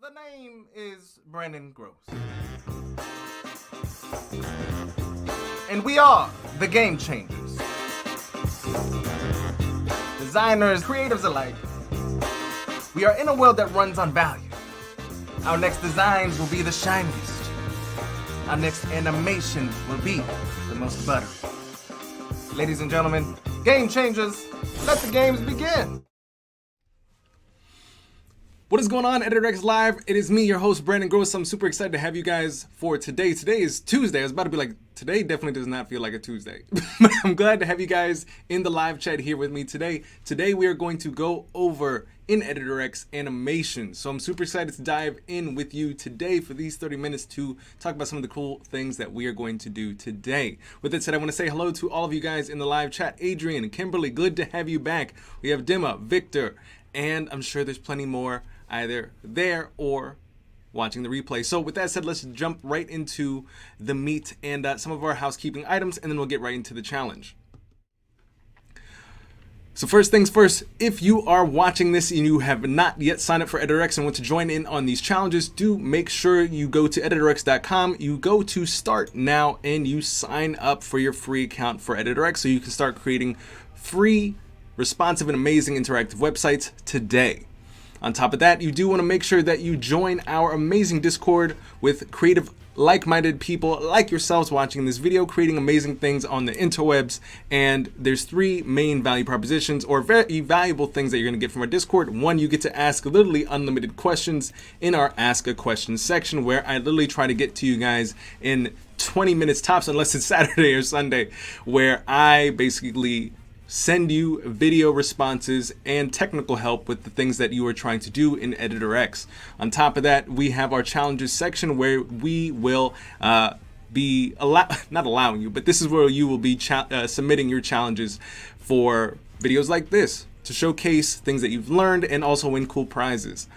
the name is Brandon Groce. And we are the Game Changers. Designers, creatives alike. We are in a world that runs on value. Our next designs will be the shiniest. Our next animation will be the most buttery. Ladies and gentlemen, Game Changers, let the games begin. What is going on, EditorX Live? It is me, your host, Brandon Groce. I'm super excited to have you guys for today. Today is Tuesday. I was about to be like, today definitely does not feel like a Tuesday. But I'm glad to have you guys in the live chat here with me today. Today we are going to go over in EditorX animation. So I'm super excited to dive in with you today for these 30 minutes to talk about some of the cool things that we are going to do today. With that said, I want to say hello to all of you guys in the live chat. Adrian, Kimberly, good to have you back. We have Dimma, Victor, and I'm sure there's plenty more either there or watching the replay. So with that said, let's jump right into the meat and some of our housekeeping items, and then we'll get right into the challenge. So first things first, if you are watching this and you have not yet signed up for EditorX and want to join in on these challenges, do make sure you go to editorx.com, you go to start now, and you sign up for your free account for EditorX so you can start creating free, responsive, and amazing interactive websites today. On top of that, you do want to make sure that you join our amazing Discord with creative, like-minded people like yourselves watching this video, creating amazing things on the interwebs. And there's three main value propositions or very valuable things that you're going to get from our Discord. One, you get to ask literally unlimited questions in our Ask a Question section, where I literally try to get to you guys in 20 minutes tops, unless it's Saturday or Sunday, where I basically send you video responses and technical help with the things that you are trying to do in EditorX. On top of that, we have our challenges section where we will be not allowing you, but this is where you will be submitting your challenges for videos like this to showcase things that you've learned and also win cool prizes.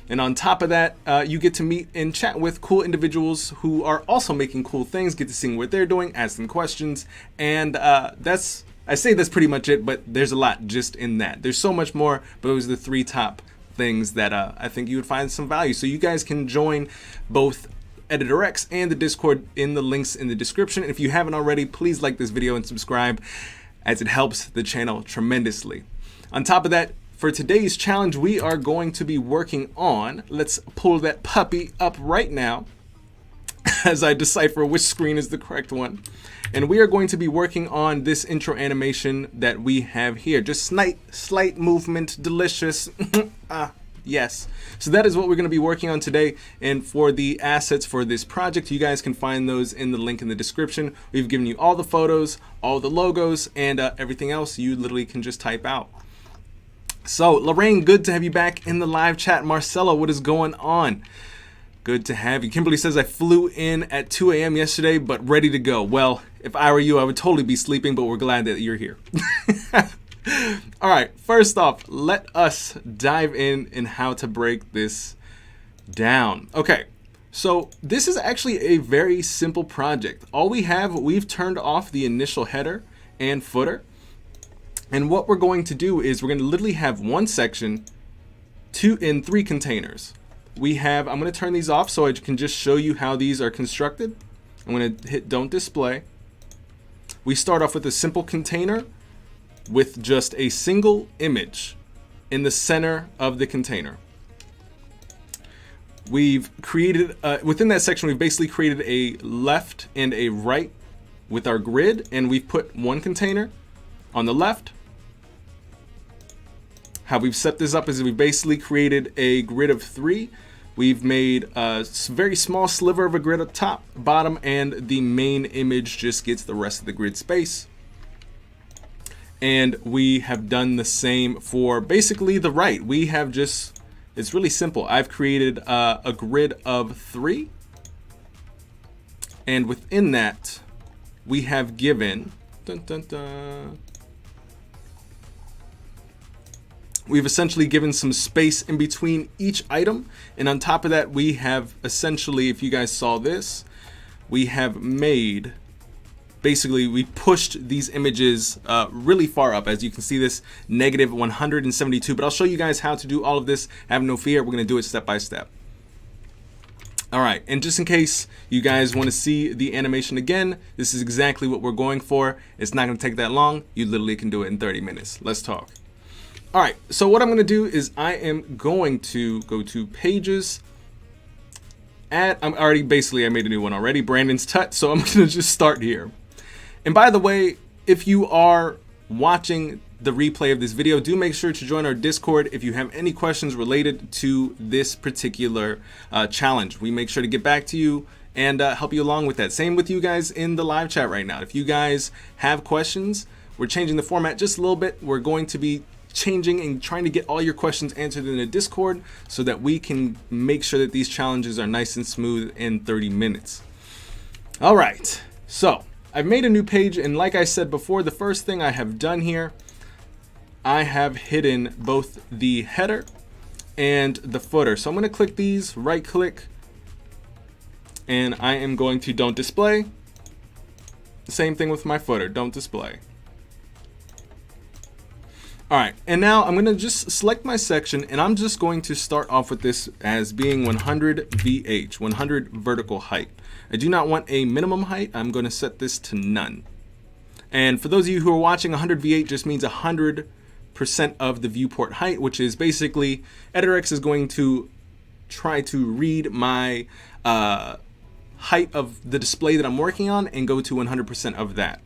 And on top of that, you get to meet and chat with cool individuals who are also making cool things, get to see what they're doing, ask them questions, and I say that's pretty much it, but there's a lot just in that. There's so much more, but those are the three top things that I think you would find some value. So you guys can join both EditorX and the Discord in the links in the description. And if you haven't already, please like this video and subscribe, as it helps the channel tremendously. On top of that, for today's challenge, we are going to be working on, let's pull that puppy up right now as I decipher which screen is the correct one. And we are going to be working on this intro animation that we have here. Just slight movement, delicious. Yes. So that is what we're going to be working on today. And for the assets for this project, you guys can find those in the link in the description. We've given you all the photos, all the logos, and everything else you literally can just type out. So Lorraine, good to have you back in the live chat. Marcella, what is going on? Good to have you. Kimberly says, I flew in at 2 a.m. yesterday, but ready to go. Well, if I were you, I would totally be sleeping, but we're glad that you're here. All right, first off, let us dive in how to break this down. Okay, so this is actually a very simple project. All we've turned off the initial header and footer. And what we're going to do is we're going to literally have one section, in three containers. I'm going to turn these off so I can just show you how these are constructed. I'm going to hit Don't Display. We start off with a simple container with just a single image in the center of the container. We've created, within that section, we've basically created a left and a right with our grid, and we've put one container on the left. How we've set this up is we've basically created a grid of 3. We've made a very small sliver of a grid up top, bottom, and the main image just gets the rest of the grid space. And we have done the same for basically the right. It's really simple. I've created a grid of 3. And within that, we have given, we've essentially given some space in between each item. And on top of that, we have essentially, if you guys saw this, we have made, basically we pushed these images really far up. As you can see, this negative 172, but I'll show you guys how to do all of this. Have no fear, we're gonna do it step by step. All right, and just in case you guys want to see the animation again, this is exactly what we're going for. It's not going to take that long. You literally can do it in 30 minutes. Let's talk. All right, so what I'm going to do is I am going to go to pages. I made a new one already, Brandon's Tut, so I'm going to just start here. And by the way, if you are watching the replay of this video, do make sure to join our Discord if you have any questions related to this particular challenge. We make sure to get back to you and help you along with that. Same with you guys in the live chat right now. If you guys have questions, we're changing the format just a little bit. We're going to be changing and trying to get all your questions answered in the Discord so that we can make sure that these challenges are nice and smooth in 30 minutes. All right, so I've made a new page, and like I said before, the first thing I have done here, I have hidden both the header and the footer. So I'm going to click these, right click, and I am going to don't display. Same thing with my footer, don't display. All right, and now I'm going to just select my section, and I'm just going to start off with this as being 100 VH, 100 vertical height. I do not want a minimum height. I'm going to set this to none. And for those of you who are watching, 100 V8 just means 100% of the viewport height, which is basically EditorX is going to try to read my height of the display that I'm working on and go to 100% of that.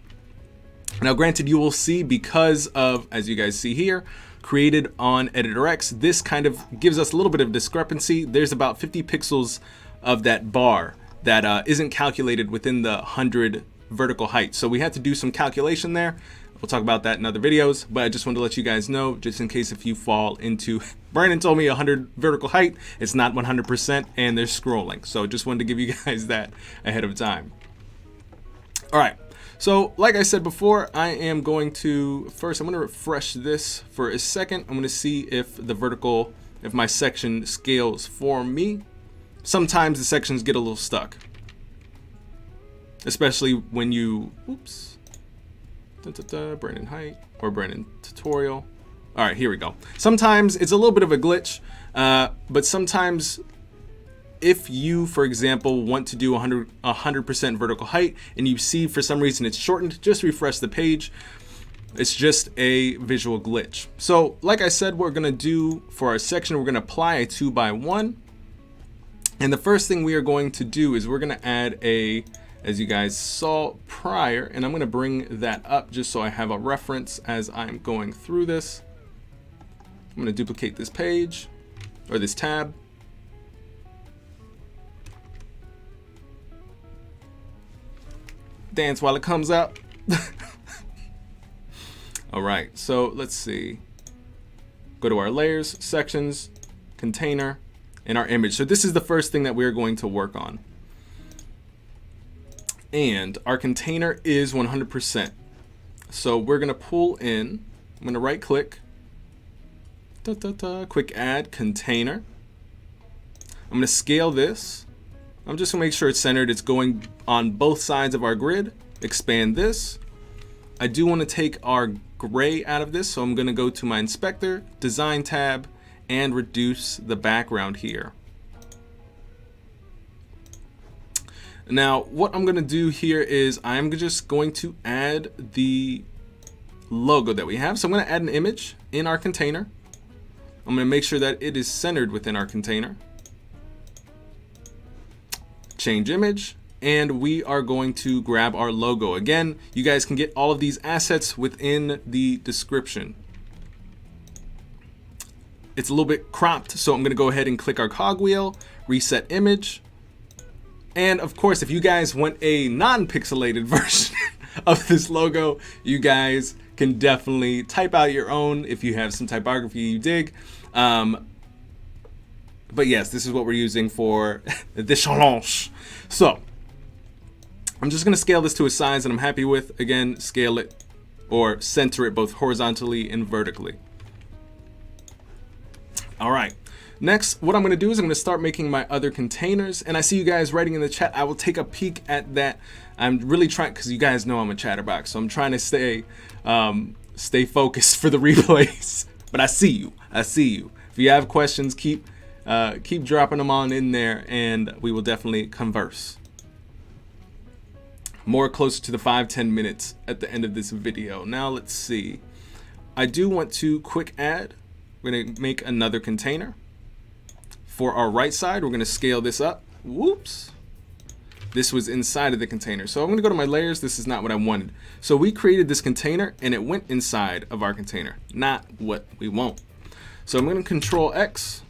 Now, granted, you will see because of, as you guys see here, created on EditorX, this kind of gives us a little bit of discrepancy. There's about 50 pixels of that bar that isn't calculated within the 100 vertical height. So we had to do some calculation there. We'll talk about that in other videos, but I just wanted to let you guys know, just in case if you fall into, Brandon told me 100 vertical height, it's not 100% and they're scrolling. So just wanted to give you guys that ahead of time. All right. So like I said before, I am going to, first I'm going to refresh this for a second. I'm going to see if the vertical, if my section scales for me. Sometimes the sections get a little stuck, especially when you, oops, Brandon height or Brandon tutorial. All right, here we go. Sometimes it's a little bit of a glitch, but sometimes if you, for example, want to do 100% vertical height and you see for some reason it's shortened, just refresh the page. It's just a visual glitch. So like I said, we're gonna do for our section, we're gonna apply a 2x1. And the first thing we are going to do is we're gonna add a, as you guys saw prior, and I'm gonna bring that up just so I have a reference as I'm going through this. I'm gonna duplicate this page or this tab. Dance while it comes up. All right, so let's see. Go to our layers, sections, container, and our image. So this is the first thing that we're going to work on. And our container is 100%. So we're gonna pull in, I'm gonna right click, quick add container. I'm gonna scale this. I'm just gonna make sure it's centered. It's going on both sides of our grid. Expand this. I do want to take our gray out of this, so I'm gonna go to my inspector, design tab, and reduce the background here. Now, what I'm gonna do here is I'm just going to add the logo that we have. So I'm gonna add an image in our container. I'm gonna make sure that it is centered within our container. Change image, and we are going to grab our logo. Again, you guys can get all of these assets within the description. It's a little bit cropped, so I'm gonna go ahead and click our cogwheel, reset image. And of course, if you guys want a non-pixelated version of this logo, you guys can definitely type out your own if you have some typography you dig. But yes, this is what we're using for the challenge. So I'm just gonna scale this to a size that I'm happy with. Again, scale it or center it both horizontally and vertically. All right. Next, what I'm gonna do is I'm gonna start making my other containers, and I see you guys writing in the chat. I will take a peek at that. I'm really trying, because you guys know I'm a chatterbox, so I'm trying to stay focused for the replays. But I see you. If you have questions, keep Keep dropping them on in there, and we will definitely converse. More closer to the 5-10 minutes at the end of this video. Now let's see. I do want to quick add. We're going to make another container. For our right side, we're going to scale this up. Whoops. This was inside of the container. So I'm going to go to my layers. This is not what I wanted. So we created this container and it went inside of our container. Not what we want. So I'm going to Control X.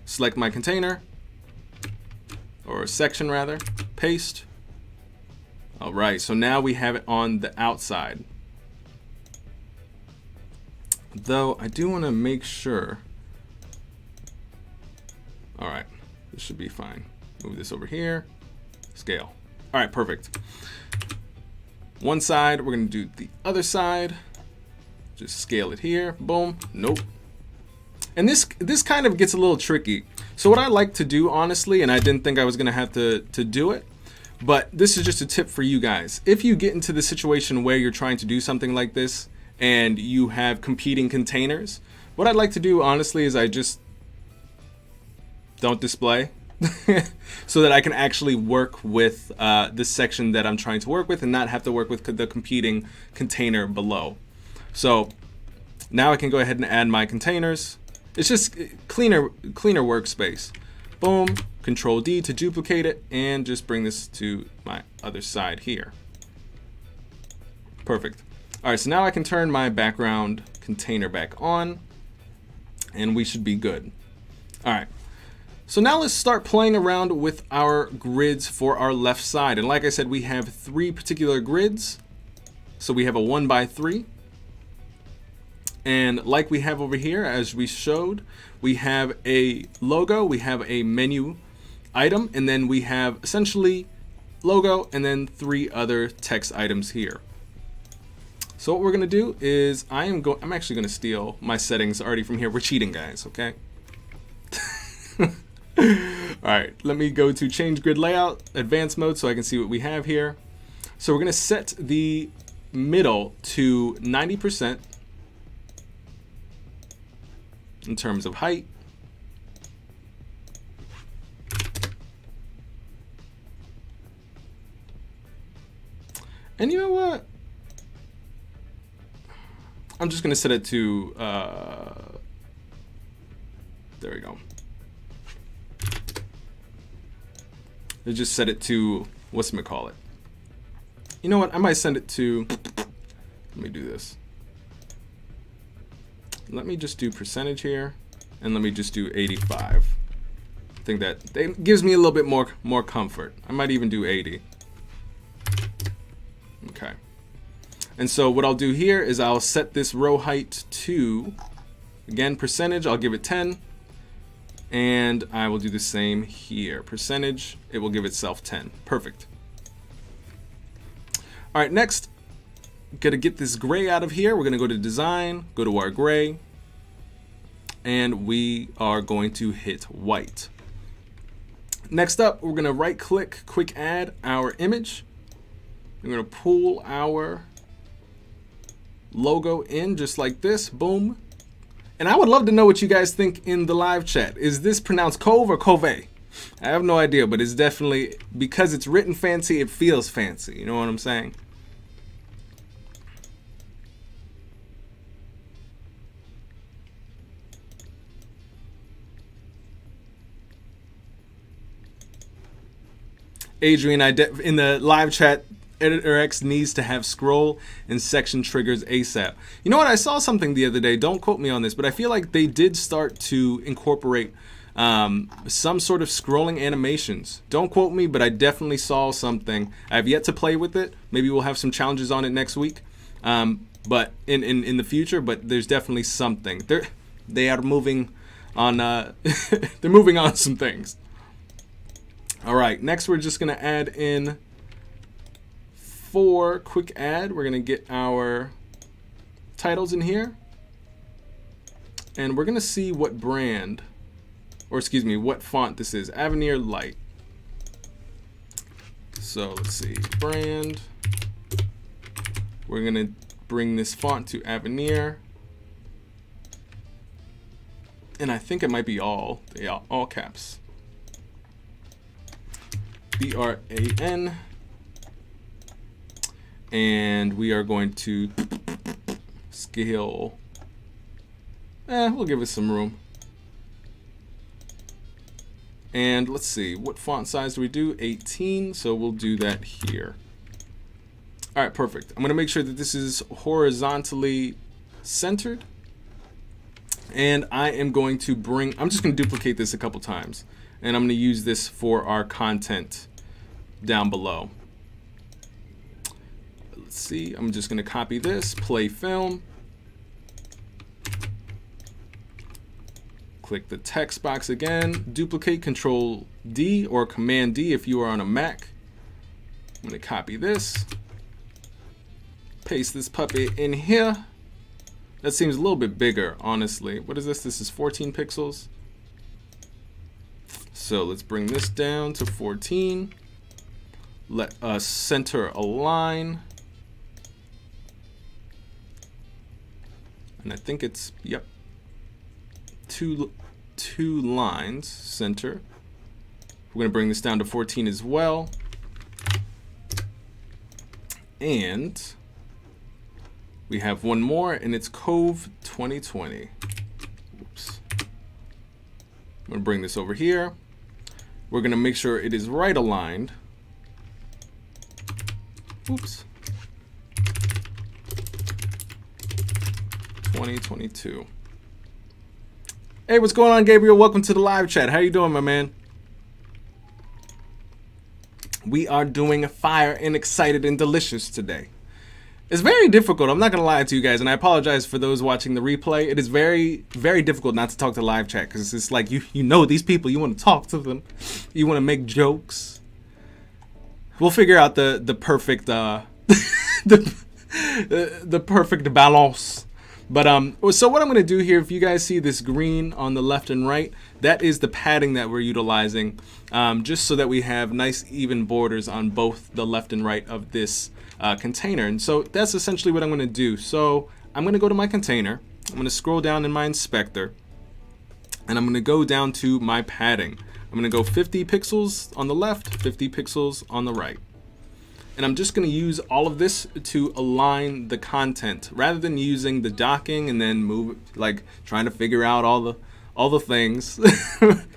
Select my container. Or section rather. Paste. All right, so now we have it on the outside. Though I do want to make sure. All right, this should be fine. Move this over here, scale. All right, perfect. One side, we're gonna do the other side. Just scale it here, boom, nope. And this kind of gets a little tricky. So what I like to do, honestly, and I didn't think I was gonna have to do it, but this is just a tip for you guys. If you get into the situation where you're trying to do something like this and you have competing containers, what I'd like to do, honestly, is I just don't display so that I can actually work with this section that I'm trying to work with and not have to work with the competing container below. So now I can go ahead and add my containers. It's just cleaner workspace. Boom. Control D to duplicate it and just bring this to my other side here. Perfect. All right, so now I can turn my background container back on and we should be good. All right, so now let's start playing around with our grids for our left side. And like I said, we have 3 particular grids. So we have a 1x3. And like we have over here, as we showed, we have a logo, we have a menu item, and then we have essentially logo and then 3 other text items here. So what we're gonna do is I'm actually gonna steal my settings already from here. We're cheating, guys, okay? All right, let me go to change grid layout, advanced mode, so I can see what we have here. So we're gonna set the middle to 90% in terms of height. And you know what? I'm just gonna set it to, there we go. Let's just set it to, whatchamacallit. You know what? I might send it to, let me do this. Let me just do percentage here, and let me just do 85. I think that gives me a little bit more comfort. I might even do 80. Okay. And so what I'll do here is I'll set this row height to, again, percentage, I'll give it 10. And I will do the same here. Percentage, it will give itself 10. Perfect. All right, next, gotta get this gray out of here. We're gonna go to design, go to our gray, and we are going to hit white. Next up, we're gonna right click, quick add our image. We're gonna pull our logo in just like this, boom. And I would love to know what you guys think in the live chat. Is this pronounced Cove or Cove? I have no idea, but it's definitely, because it's written fancy, it feels fancy. You know what I'm saying? Adrian, in the live chat, Editor X needs to have scroll and section triggers ASAP. You know what? I saw something the other day. Don't quote me on this, but I feel like they did start to incorporate some sort of scrolling animations. Don't quote me, but I definitely saw something. I have yet to play with it. Maybe we'll have some challenges on it next week. But in the future, but there's definitely something. They are moving on. They're moving on some things. All right. Next, we're just gonna add in. For quick add, we're gonna get our titles in here, and we're gonna see what brand, or excuse me, what font this is. Avenir Light. So let's see, brand. We're gonna bring this font to Avenir, And I think it might be all caps. BRAN. And we are going to scale. We'll give it some room. And let's see, what font size do we do? 18, so we'll do that here. All right, perfect. I'm gonna make sure that this is horizontally centered. And I am going to I'm just gonna duplicate this a couple times. And I'm gonna use this for our content down below. Let's see, I'm just gonna copy this, play film. Click the text box again, duplicate, Control D or Command D if you are on a Mac. I'm gonna copy this, paste this puppy in here. That seems a little bit bigger, honestly. What is this? This is 14 pixels. So let's bring this down to 14. Let us center align. And I think it's, yep, two lines center. We're going to bring this down to 14 as well. And we have one more, and it's Cove 2020. Oops. I'm going to bring this over here. We're going to make sure it is right aligned. Oops. 2022. Hey, what's going on, Gabriel? Welcome to the live chat. How you doing, my man? We are doing fire and excited and delicious today. It's very difficult. I'm not going to lie to you guys, and I apologize for those watching the replay. It is very, very difficult not to talk to live chat because it's like you know these people. You want to talk to them. You want to make jokes. We'll figure out the perfect the perfect balance. But so what I'm going to do here, if you guys see this green on the left and right, that is the padding that we're utilizing, just so that we have nice even borders on both the left and right of this container. And so that's essentially what I'm going to do. So I'm going to go to my container. I'm going to scroll down in my inspector, and I'm going to go down to my padding. I'm going to go 50 pixels on the left, 50 pixels on the right. And I'm just going to use all of this to align the content rather than using the docking and then move, like trying to figure out all the things.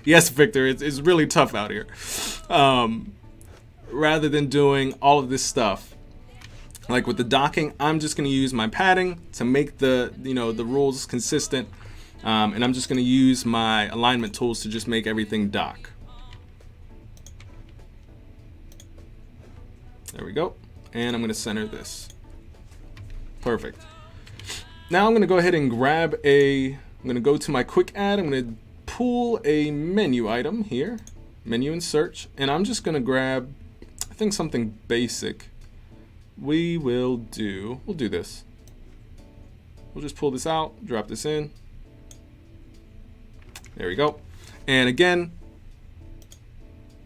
Yes, Victor, it's really tough out here. Rather than doing all of this stuff, like with the docking, I'm just going to use my padding to make the rules consistent. And I'm just going to use my alignment tools to just make everything dock. There we go. And I'm going to center this. Perfect. Now I'm going to go ahead and grab I'm going to go to my quick add. I'm going to pull a menu item here, menu and search. And I'm just going to grab, I think, something basic. We'll do this. We'll just pull this out, drop this in. There we go. And again,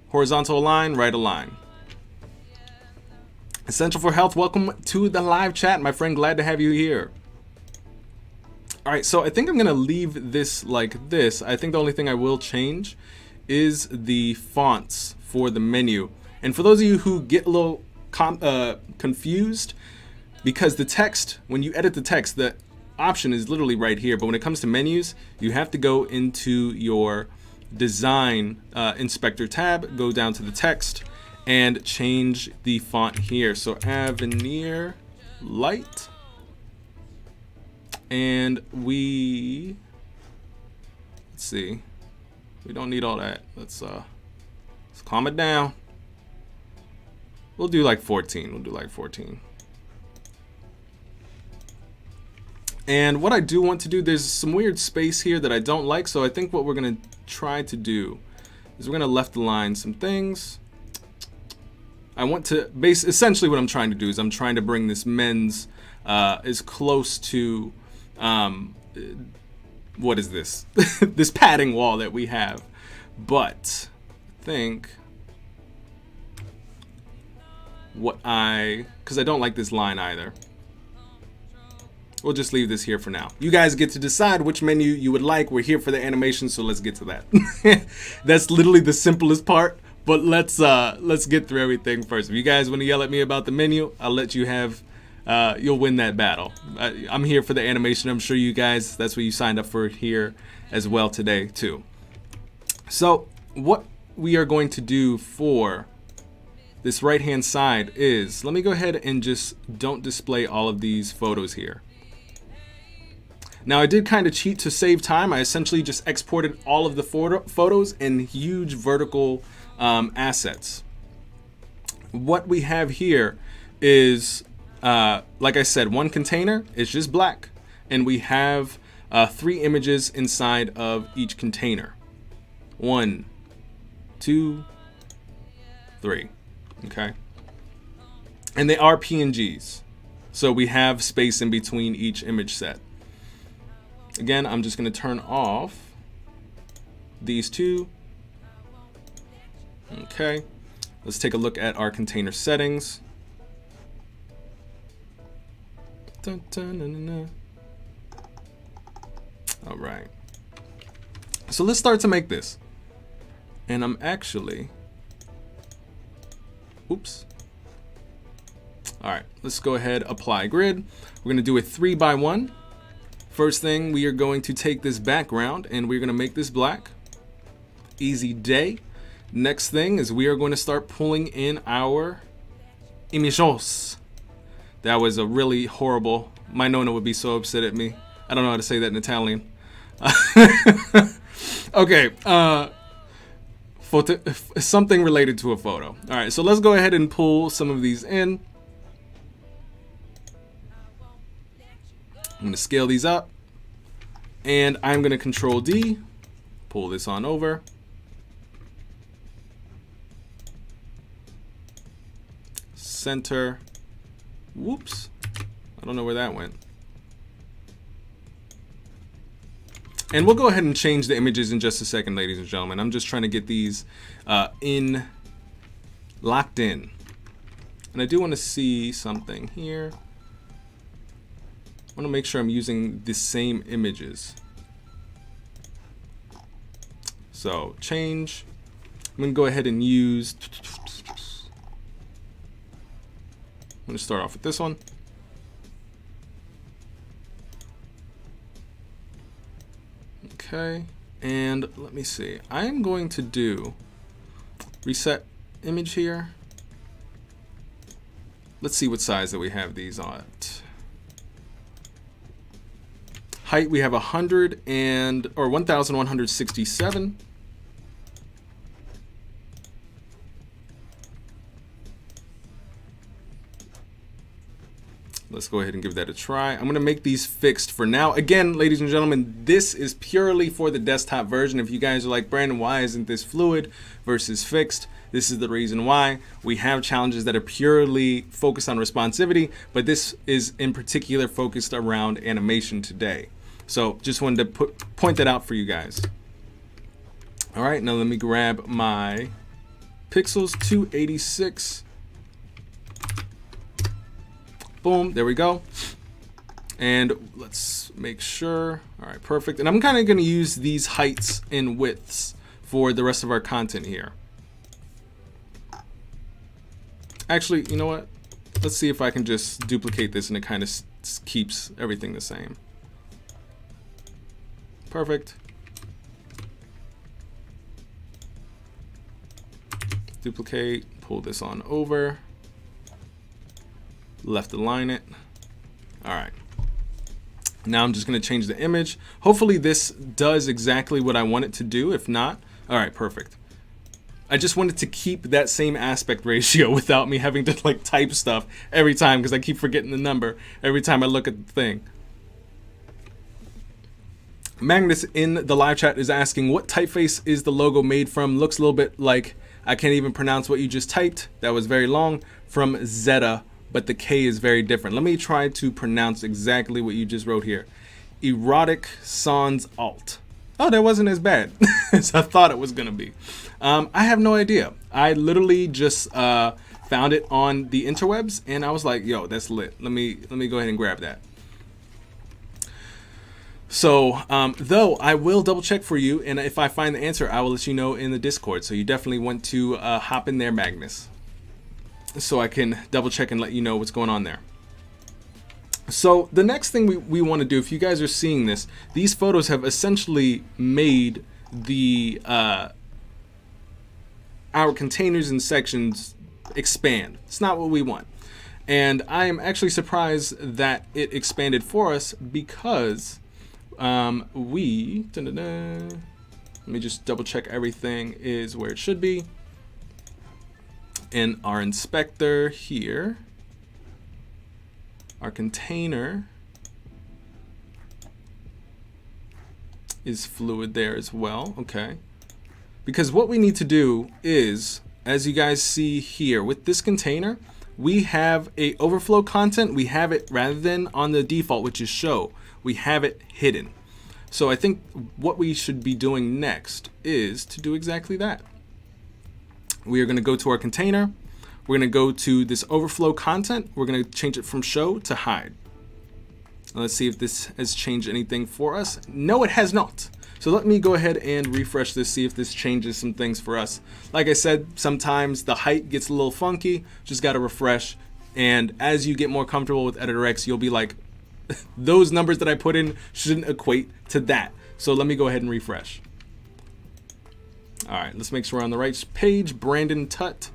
horizontal align, right align. Essential for Health, welcome to the live chat, my friend. Glad to have you here. All right, so I think I'm going to leave this like this. I think the only thing I will change is the fonts for the menu. And for those of you who get a little confused, because the text, when you edit the text, the option is literally right here. But when it comes to menus, you have to go into your design inspector tab, go down to the text, and change the font here. So Avenir Light. And let's see. We don't need all that. Let's calm it down. We'll do like 14. We'll do like 14. And what I do want to do, there's some weird space here that I don't like. So I think what we're gonna try to do is we're gonna left align some things. I want to essentially what I'm trying to do is I'm trying to bring this men's as close to what is this? This padding wall that we have. But I think because I don't like this line either. we'll just leave this here for now. You guys get to decide which menu you would like. We're here for the animation, so let's get to that. That's literally the simplest part, but let's get through everything first. If you guys want to yell at me about the menu, I'll let you have, you'll win that battle. I'm here for the animation. I'm sure you guys, that's what you signed up for here as well today too. So what we are going to do for this right hand side is, let me go ahead and just don't display all of these photos here. Now I did kind of cheat to save time. I essentially just exported all of the photos in huge vertical assets. What we have here is, like I said, one container is just black, and we have 3 images inside of each container. 1, 2, 3. Okay, and they are PNGs, so we have space in between each image set. Again, I'm just going to turn off these 2. Okay, let's take a look at our container settings. Dun, dun, dun, dun, dun. All right, so let's start to make this, and I'm actually, oops. All right, let's go ahead, apply grid. We're gonna do a 3x1. First thing, we are going to take this background and we're gonna make this black. Easy day. Next thing is we are going to start pulling in our images. That was a really horrible, my Nona would be so upset at me. I don't know how to say that in Italian. Okay, photo, something related to a photo. All right, so let's go ahead and pull some of these in. I'm going to scale these up, and I'm going to Control D, pull this on over. Center. Whoops. I don't know where that went. And we'll go ahead and change the images in just a second, ladies and gentlemen. I'm just trying to get these locked in. And I do want to see something here. I want to make sure I'm using the same images. So change. I'm going to go ahead and use, I'm going to start off with this one. Okay, and let me see. I'm going to do reset image here. Let's see what size that we have these at. Height, we have 1167. Let's go ahead and give that a try. I'm going to make these fixed for now. Again, ladies and gentlemen, this is purely for the desktop version. If you guys are like, Brandon, why isn't this fluid versus fixed? This is the reason why. We have challenges that are purely focused on responsivity, but this is in particular focused around animation today. So just wanted to point that out for you guys. All right, now let me grab my pixels, 286. Boom, there we go. And let's make sure. All right, perfect. And I'm kind of going to use these heights and widths for the rest of our content here. Actually, you know what? Let's see if I can just duplicate this and it kind of keeps everything the same. Perfect. Duplicate, pull this on over. Left align it. All right. Now I'm just going to change the image. Hopefully this does exactly what I want it to do. If not, all right, perfect. I just wanted to keep that same aspect ratio without me having to like type stuff every time because I keep forgetting the number every time I look at the thing. Magnus in the live chat is asking, what typeface is the logo made from? Looks a little bit like, I can't even pronounce what you just typed. That was very long. From Zeta, but the K is very different. Let me try to pronounce exactly what you just wrote here. Erotic Sans Alt. Oh, that wasn't as bad as I thought it was gonna be. I have no idea. I literally just found it on the interwebs and I was like, yo, that's lit. Let me go ahead and grab that. So, though I will double check for you, and if I find the answer, I will let you know in the Discord. So you definitely want to hop in there, Magnus, so I can double check and let you know what's going on there. So the next thing we want to do, if you guys are seeing this, these photos have essentially made the our containers and sections expand. It's not what we want. And I am actually surprised that it expanded for us because let me just double check everything is where it should be. In our inspector here, our container is fluid there as well. Okay. Because what we need to do is, as you guys see here with this container, we have a overflow content. We have it rather than on the default, which is show, we have it hidden. So I think what we should be doing next is to do exactly that. We are going to go to our container. We're going to go to this overflow content. We're going to change it from show to hide. Let's see if this has changed anything for us. No, it has not. So let me go ahead and refresh this, see if this changes some things for us. Like I said, sometimes the height gets a little funky, just got to refresh. And as you get more comfortable with Editor X, you'll be like, those numbers that I put in shouldn't equate to that. So let me go ahead and refresh. All right, let's make sure we're on the right page. Brandon Tut.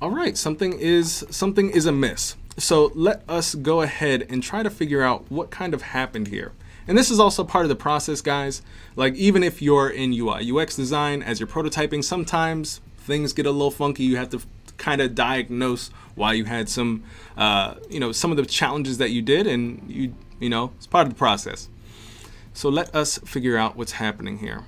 All right, something is amiss. So let us go ahead and try to figure out what kind of happened here. And this is also part of the process, guys. Like, even if you're in UI UX design as you're prototyping, sometimes things get a little funky. You have to kind of diagnose why you had some, some of the challenges that you did, and you know, it's part of the process. So let us figure out what's happening here.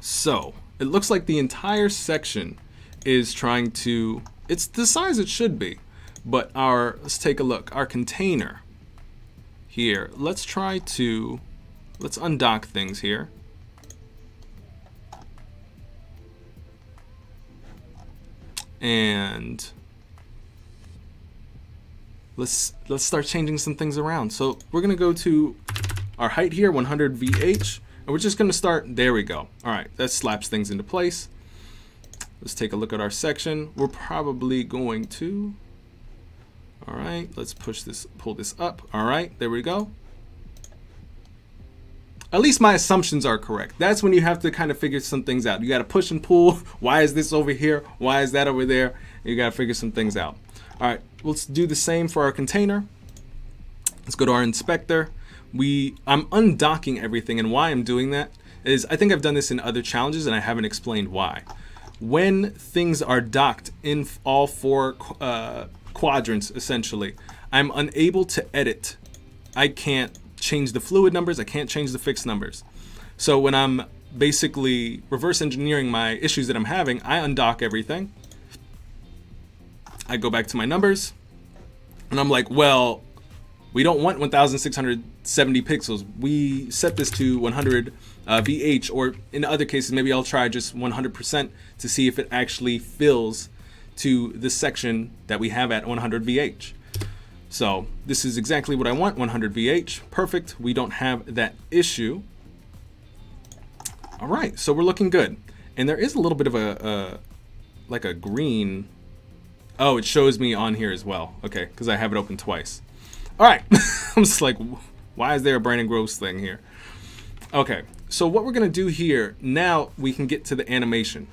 So it looks like the entire section is trying to, it's the size it should be, but let's take a look, our container here, let's undock things here. And let's start changing some things around. So we're gonna go to our height here, 100 VH, and we're just gonna start, there we go. All right, that slaps things into place. Let's take a look at our section. We're probably going to, all right, let's pull this up. All right, there we go. At least my assumptions are correct. That's when you have to kind of figure some things out. You got to push and pull. Why is this over here? Why is that over there? You got to figure some things out. All right, let's do the same for our container. Let's go to our inspector. I'm undocking everything, and why I'm doing that is I think I've done this in other challenges and I haven't explained why. When things are docked in all four quadrants, essentially, I'm unable to edit. I can't change the fluid numbers. I can't change the fixed numbers. So when I'm basically reverse engineering my issues that I'm having, I undock everything. I go back to my numbers and I'm like, well, we don't want 1670 pixels. We set this to 100 VH, or in other cases, maybe I'll try just 100% to see if it actually fills to the section that we have at 100 VH. So this is exactly what I want, 100 VH, perfect. We don't have that issue. All right, so we're looking good. And there is a little bit of like a green. Oh, it shows me on here as well. Okay, because I have it open twice. All right, I'm just like, why is there a Brandon Groce thing here? Okay, so what we're gonna do here, now we can get to the animation.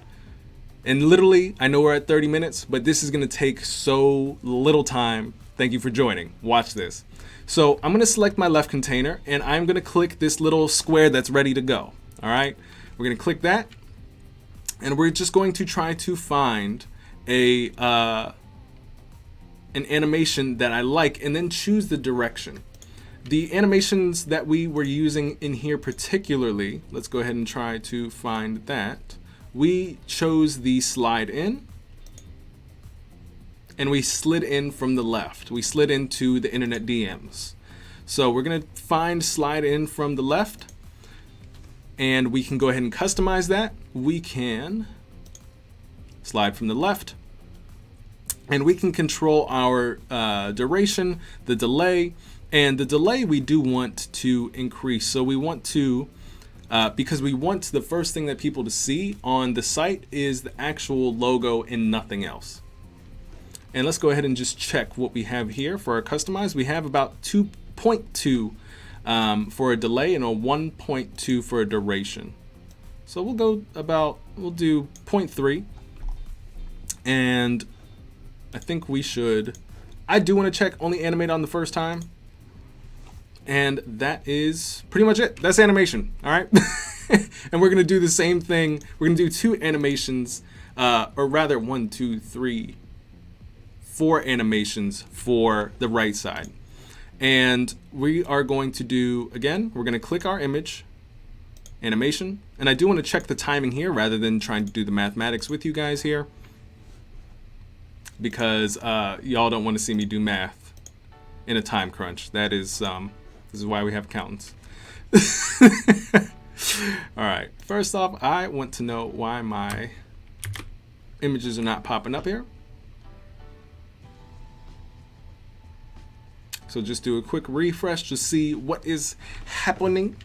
And literally, I know we're at 30 minutes, but this is gonna take so little time. Thank you for joining. Watch this. So I'm gonna select my left container and I'm gonna click this little square that's ready to go. All right, we're gonna click that and we're just going to try to find an animation that I like and then choose the direction. The animations that we were using in here particularly, let's go ahead and try to find that. We chose the slide in and we slid in from the left. We slid into the internet DMs. So we're gonna find slide in from the left and we can go ahead and customize that. We can slide from the left and we can control our duration, the delay, And the delay we do want to increase. So we want to, because we want the first thing that people to see on the site is the actual logo and nothing else. And let's go ahead and just check what we have here for our customize. We have about 2.2 for a delay and a 1.2 for a duration. So we'll do 0.3. And I think I do want to check only animate on the first time. And that is pretty much it. That's animation, all right? And we're gonna do the same thing. We're gonna do 2 animations, or rather 1, 2, 3, 4 animations for the right side. And we are going to do, again, we're gonna click our image, animation. And I do wanna check the timing here rather than trying to do the mathematics with you guys here, because y'all don't wanna see me do math in a time crunch. That is, this is why we have accountants. All right, first off, I want to know why my images are not popping up here. So just do a quick refresh to see what is happening.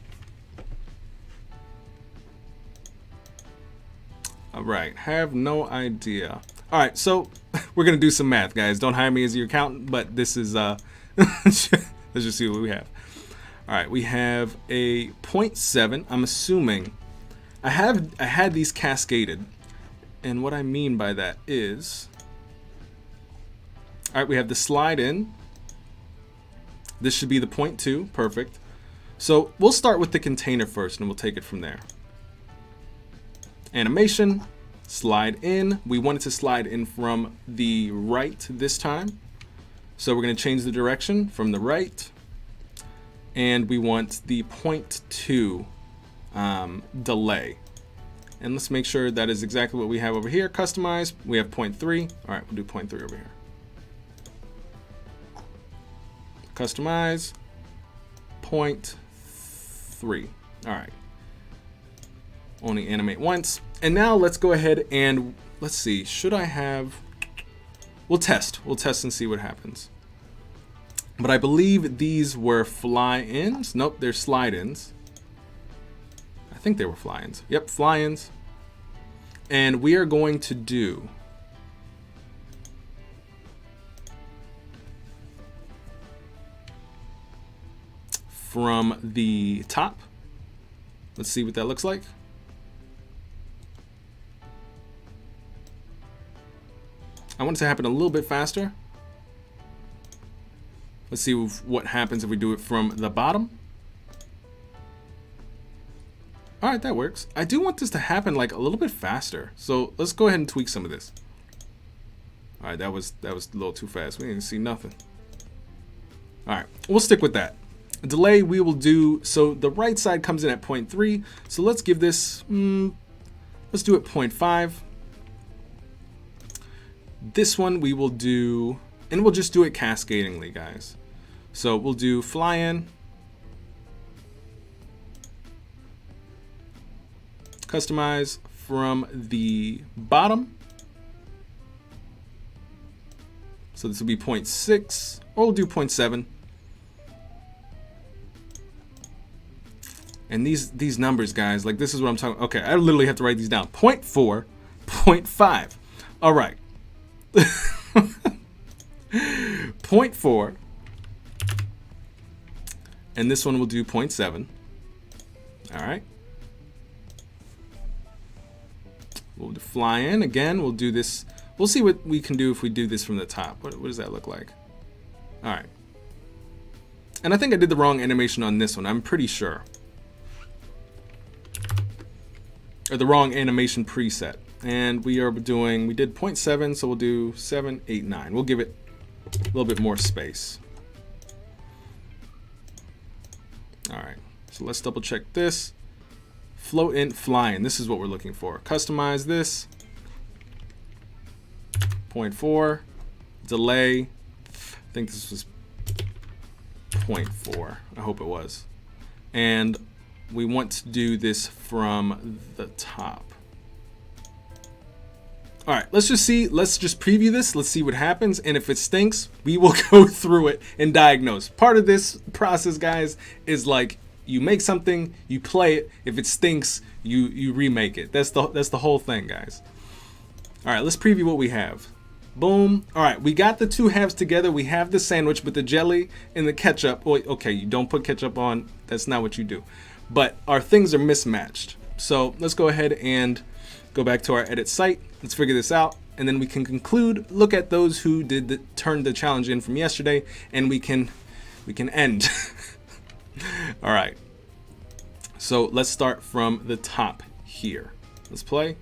All right, have no idea. All right, so we're gonna do some math, guys. Don't hire me as your accountant, but this is, let's just see what we have. All right, we have a 0.7. I'm assuming I had these cascaded, and what I mean by that is, all right, we have the slide in. This should be the 0.2, perfect. So we'll start with the container first, and we'll take it from there. Animation, slide in. We want it to slide in from the right this time, so we're going to change the direction from the right. And we want the 0.2 delay. And let's make sure that is exactly what we have over here. Customize, we have 0.3. All right, we'll do 0.3 over here. Customize, 0.3. All right. Only animate once. And now let's go ahead and let's see. Should I have? We'll test and see what happens. But I believe these were fly-ins. Nope, they're slide-ins. I think they were fly-ins. Yep, fly-ins. And we are going to do from the top. Let's see what that looks like. I want it to happen a little bit faster. Let's see what happens if we do it from the bottom. All right, that works. I do want this to happen like a little bit faster. So let's go ahead and tweak some of this. All right, that was a little too fast. We didn't see nothing. All right, we'll stick with that. Delay we will do, so the right side comes in at 0.3. So let's give this, let's do it 0.5. This one we will do, and we'll just do it cascadingly, guys. So we'll do fly in, customize from the bottom. So this will be 0.6, or we'll do 0.7. And these numbers, guys, like this is what I'm talking. Okay, I literally have to write these down. 0.4, 0.5. All right. 0.4. And this one will do 0.7. All right. We'll fly in again. We'll do this. We'll see what we can do if we do this from the top. What does that look like? All right. And I think I did the wrong animation on this one. I'm pretty sure. Or the wrong animation preset. And we did 0.7, so we'll do 7, 8, 9. We'll give it a little bit more space. All right, so let's double check this. Float in, fly in. This is what we're looking for. Customize this. 0.4. Delay. I think this was 0.4. I hope it was. And we want to do this from the top. All right, let's just see. Let's just preview this. Let's see what happens. And if it stinks, we will go through it and diagnose. Part of this process, guys, is like you make something, you play it. If it stinks, you remake it. That's the whole thing, guys. All right, let's preview what we have. Boom. All right, we got the two halves together. We have the sandwich with the jelly and the ketchup. Oh, okay, you don't put ketchup on. That's not what you do. But our things are mismatched. So let's go ahead and go back to our edit site. Let's figure this out, and then we can conclude. Look at those who turned the challenge in from yesterday, and we can end. All right. So let's start from the top here. Let's play.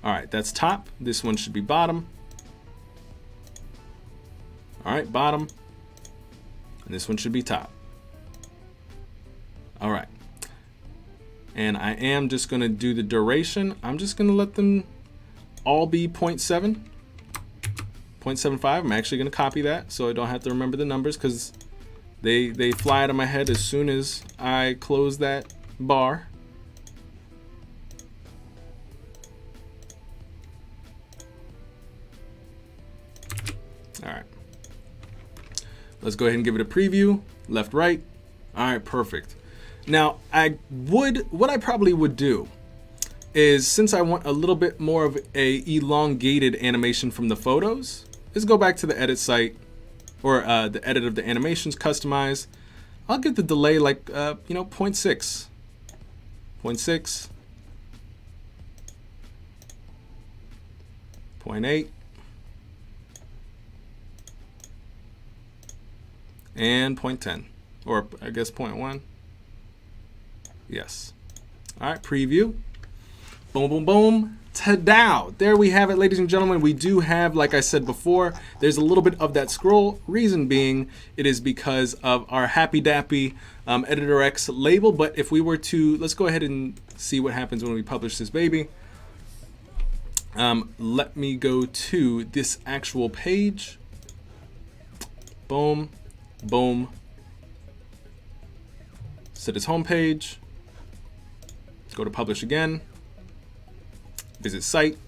All right, that's top. This one should be bottom. All right, bottom. And this one should be top. All right. And I am just going to do the duration. I'm just going to let them all be 0.7, 0.75. I'm actually going to copy that so I don't have to remember the numbers because they fly out of my head as soon as I close that bar. All right. Let's go ahead and give it a preview. Left, right. All right, perfect. Now, what I probably would do is, since I want a little bit more of a elongated animation from the photos, is go back to the edit site or the edit of the animations, customize. I'll get the delay like, 0.6, 0.6, 0.8, and 0.10, or I guess 0.1. Yes. All right, preview. Boom, boom, boom. Ta-dow. There we have it, ladies and gentlemen. We do have, like I said before, there's a little bit of that scroll. Reason being, it is because of our Happy Dappy Editor X label. But if we were to, let's go ahead and see what happens when we publish this baby. Let me go to this actual page. Boom, boom. Set its home page. Go to publish again. Visit site.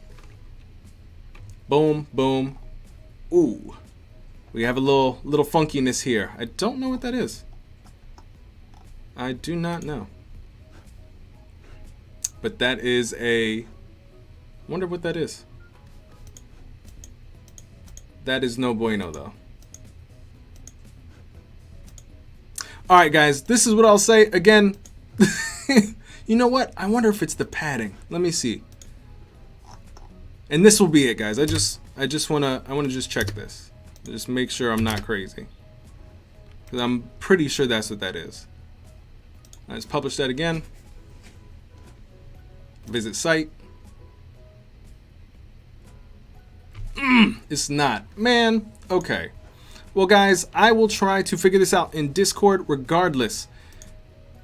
Boom, boom. Ooh, we have a little funkiness here. I don't know what that is. I do not know. But that is a. Wonder what that is. That is no bueno though. All right, guys. This is what I'll say again. You know what? I wonder if it's the padding. Let me see. And this will be it, guys. I wanna just check this. Just make sure I'm not crazy. Because I'm pretty sure that's what that is. Let's publish that again. Visit site. It's not. Man, okay. Well, guys, I will try to figure this out in Discord regardless.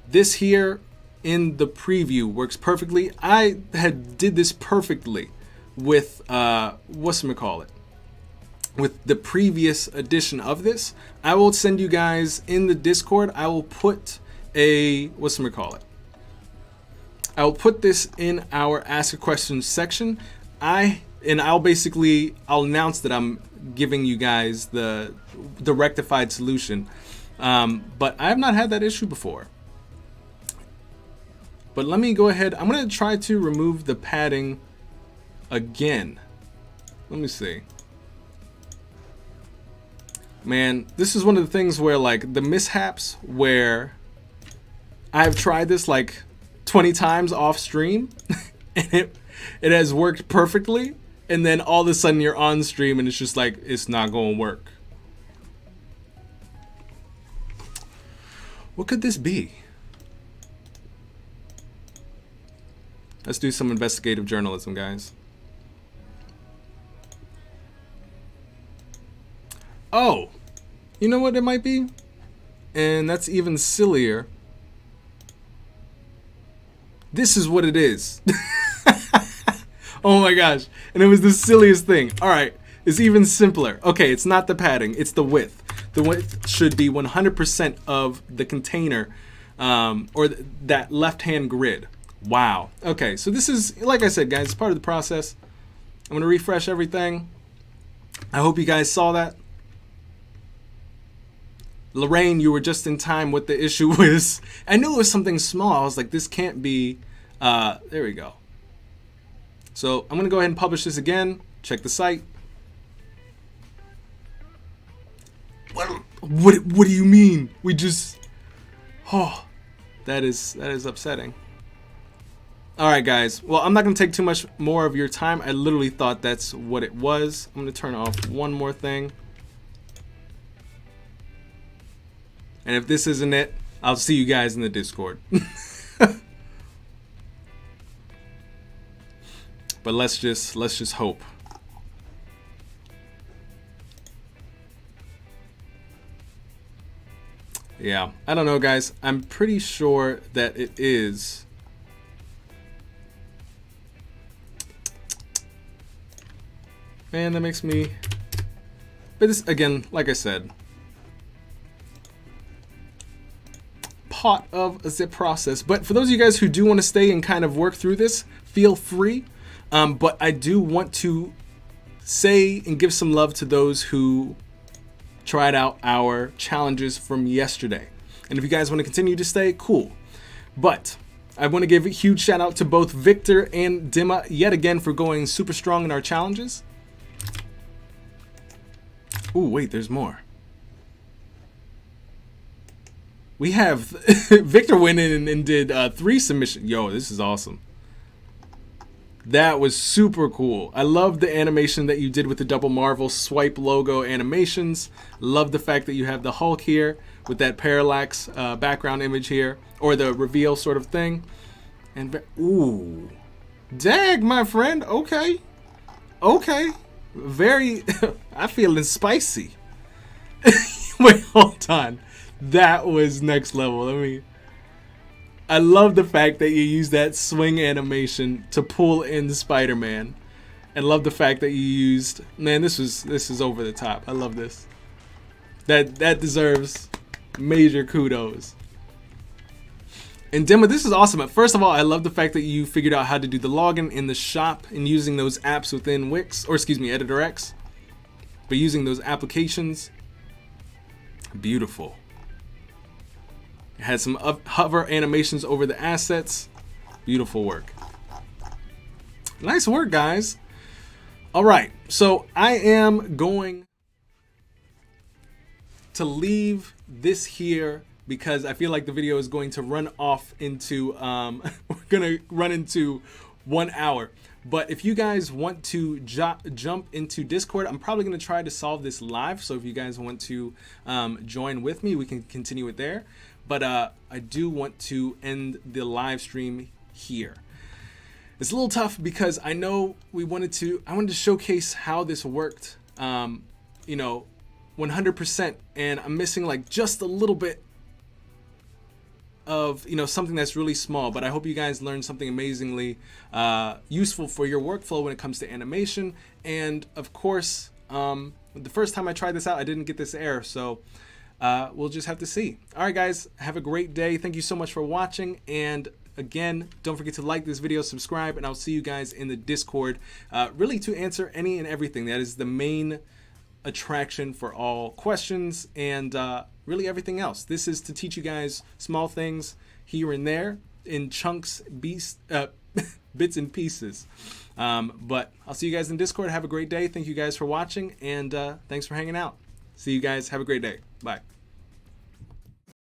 This here in the preview works perfectly. I did this perfectly with whatchamacallit, with the previous edition of this. I will send you guys in the Discord. I will put a whatchamacallit. I will put this in our Ask a Question section. I'll announce that I'm giving you guys the rectified solution. But I have not had that issue before. But let me go ahead. I'm going to try to remove the padding again. Let me see. Man, this is one of the things where, like, the mishaps where I've tried this like 20 times off stream and it has worked perfectly, and then all of a sudden you're on stream and it's just like, it's not going to work. What could this be? Let's do some investigative journalism, guys. Oh, you know what it might be? And that's even sillier. This is what it is. Oh my gosh. And it was the silliest thing. All right. It's even simpler. Okay, it's not the padding. It's the width. The width should be 100% of the container, or that left-hand grid. Wow. Okay, so this is, like I said, guys, part of the process. I'm going to refresh everything. I hope you guys saw that. Lorraine, you were just in time. What the issue was. I knew it was something small. I was like, this can't be. There we go. So I'm going to go ahead and publish this again. Check the site. What do you mean? We just... Oh, that is upsetting. All right, guys. Well, I'm not going to take too much more of your time. I literally thought that's what it was. I'm going to turn off one more thing. And if this isn't it, I'll see you guys in the Discord. But let's just hope. Yeah, I don't know, guys. I'm pretty sure that it is. Man, that makes me... But this, again, like I said, part of the process. But for those of you guys who do want to stay and kind of work through this, feel free. But I do want to say and give some love to those who tried out our challenges from yesterday. And if you guys want to continue to stay, cool. But I want to give a huge shout out to both Victor and Dima yet again for going super strong in our challenges. Ooh, wait, there's more. We have Victor went in and did 3 submissions. Yo, this is awesome. That was super cool. I love the animation that you did with the double Marvel swipe logo animations. Love the fact that you have the Hulk here with that parallax background image here, or the reveal sort of thing. And ooh, dag, my friend. Okay, okay, very. I feeling spicy. Wait, hold on. That was next level. I love the fact that you use that swing animation to pull in Spider-Man, and love the fact that you used, man, this is over the top. I love this. That deserves major kudos. And Dima, this is awesome. First of all, I love the fact that you figured out how to do the login in the shop and using those apps within Wix, or excuse me, Editor X, but using those applications. Beautiful. It had some hover animations over the assets. Beautiful work. Nice work, guys. All right, so I am going to leave this here because I feel like the video is going to run off into, we're gonna run into 1 hour. But if you guys want to jump into Discord, I'm probably going to try to solve this live. So if you guys want to join with me, we can continue it there. But I do want to end the live stream here. It's a little tough because I know I wanted to showcase how this worked, you know, 100%, and I'm missing like just a little bit of, you know, something that's really small. But I hope you guys learned something amazingly useful for your workflow when it comes to animation. And of course, the first time I tried this out, I didn't get this error, so we'll just have to see. All right, guys, have a great day. Thank you so much for watching. And again, don't forget to like this video, subscribe, and I'll see you guys in the Discord, really to answer any and everything. That is the main attraction for all questions and really everything else. This is to teach you guys small things here and there in chunks, bits and pieces. But I'll see you guys in Discord. Have a great day. Thank you guys for watching, and thanks for hanging out. See you guys. Have a great day. Bye.